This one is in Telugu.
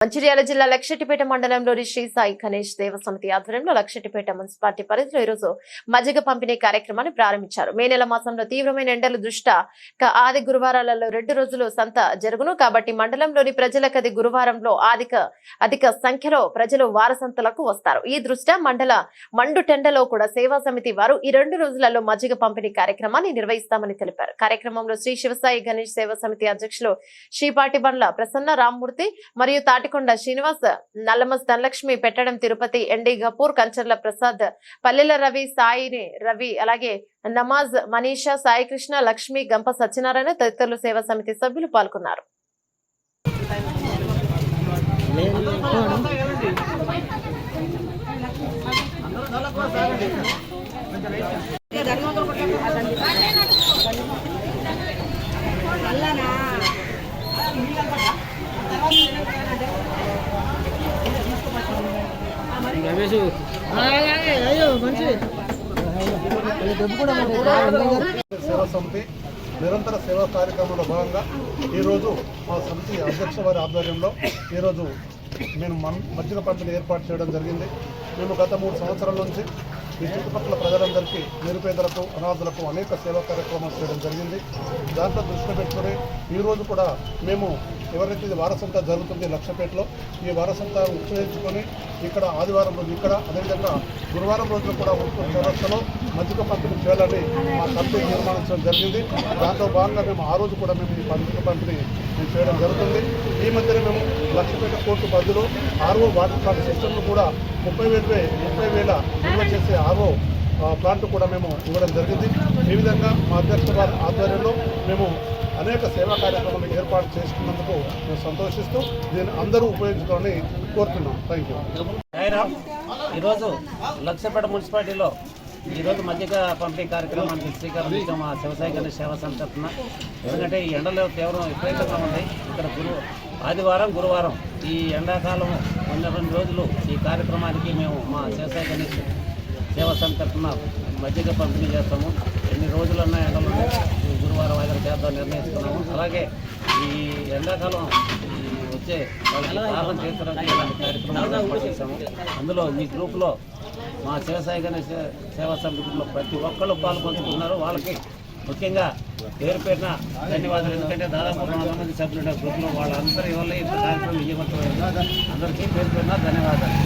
మంచిర్యాల జిల్లా లక్షెట్టిపేట మండలంలోని శ్రీ సాయి గణేష్ దేవ సమితి ఆధ్వర్యంలో లక్షెట్టిపేట మున్సిపాలిటీ పరిధిలో ఈరోజు మజ్జిగ పంపిణీ కార్యక్రమాన్ని ప్రారంభించారు. మే నెల మాసంలో తీవ్రమైన ఎండల దృష్ట్యా ఆది గురువారాలలో 2 రోజులు సంత జరుగును కాబట్టి మండలంలోని ప్రజలకది గురువారంలో అధిక సంఖ్యలో ప్రజలు వారసంతలకు వస్తారు. ఈ దృష్ట్యా మండల మండు టెండలో కూడా సేవా సమితి వారు ఈ 2 రోజులలో మజ్జిగ పంపిణీ కార్యక్రమాన్ని నిర్వహిస్తామని తెలిపారు. కార్యక్రమంలో శ్రీ శివసాయి గణేష్ సేవా సమితి అధ్యక్షులు శ్రీపాటి బండ్ల ప్రసన్న రామ్మూర్తి మరియు తాటికొండ శ్రీనివాస్, నల్లమస్ ధనలక్ష్మి, పెట్టడం తిరుపతి, ఎండి గపూర్, కంచర్ల ప్రసాద్, పల్లెల రవి, సాయి రవి, అలాగే నమాజ్, మనీషా, సాయి కృష్ణ, లక్ష్మి, గంప సత్యనారాయణ తదితరులు సేవా సమితి సభ్యులు పాల్గొన్నారు. సేవా సమితి నిరంతర సేవా కార్యక్రమంలో భాగంగా ఈరోజు మా సమితి అధ్యక్ష వారి ఆధ్వర్యంలో ఈరోజు మేము మజ్జిగ పంపిణీ ఏర్పాటు చేయడం జరిగింది. మేము గత 3 సంవత్సరాల నుంచి ఈ చుట్టుపక్కల ప్రజలందరికీ నిరుపేదలకు, అనాథులకు అనేక సేవా కార్యక్రమాలు చేయడం జరిగింది. దాంట్లో దృష్టి పెట్టుకుని ఈరోజు కూడా మేము ఎవరైతే ఇది వారసంత జరుగుతుంది లక్షపేటలో, ఈ వారసంత ఉపయోగించుకొని ఇక్కడ ఆదివారం రోజు ఇక్కడ, అదేవిధంగా గురువారం రోజున కూడా ఉత్తూరు చౌరస్తాలో మజ్జిగ పంపిణీ చేయాలని మా కమిటీ నిర్మాణించడం జరిగింది. దాంట్లో భాగంగా మేము ఆ రోజు కూడా మేము ఈ మజ్జిగ పంపిణీ చేయడం జరుగుతుంది. ఈ మధ్యన మేము లక్షపేట కోర్టు పరిధిలో ఆర్ఓ వాటర్ ప్లాంట్ సిస్టమ్ను కూడా 30,000 నిల్వ చేసే ఆర్ఓ ప్లాంట్ కూడా మేము ఇవ్వడం జరిగింది. ఈ విధంగా మా అధ్యక్ష వారి ఆధ్వర్యంలో మేము అనేక సేవా కార్యక్రమాలు ఏర్పాటు చేసుకున్నందుకు మేము సంతోషిస్తూ దీన్ని అందరూ ఉపయోగించుకోవాలని కోరుతున్నాం. Thank you. ఈరోజు లక్షపేట మున్సిపాలిటీలో ఈరోజు మజ్జిగ పంపిణీ కార్యక్రమానికి శ్రీకారం ఇచ్చాం మా శివసాయి గణేష్ సేవా సంస్థ తరఫున. ఎందుకంటే ఈ ఎండలో తీవ్రం విపరీతంగా ఉంది. ఇక్కడ ఆదివారం, గురువారం ఈ ఎండాకాలం 2 రోజులు ఈ కార్యక్రమానికి మేము మా శివసాయి గణేష్ సేవా సంస్థ తరఫున మజ్జిగ పంపిణీ చేస్తాము. ఎన్ని రోజులున్నా ఎండలు గురువారం ఆదివారం చేద్దాం నిర్ణయిస్తున్నాము. అలాగే ఈ ఎండాకాలం వచ్చే కారణం తీర్చడానికి ఇలాంటి కార్యక్రమాలు ఏర్పాటు చేశాము. అందులో ఈ గ్రూప్లో మా శివసాయి గణేష్ సేవా సమితిలో ప్రతి ఒక్కళ్ళు పాల్గొంటున్నారు. వాళ్ళకి ముఖ్యంగా పేరు పేరున ధన్యవాదాలు. ఎందుకంటే దాదాపు 400 మంది సభ్యులు గ్రూప్లో వాళ్ళందరి వల్ల ఈ కార్యక్రమం విజయవంతమైంది. అందరికీ పేరు పేరున ధన్యవాదాలు.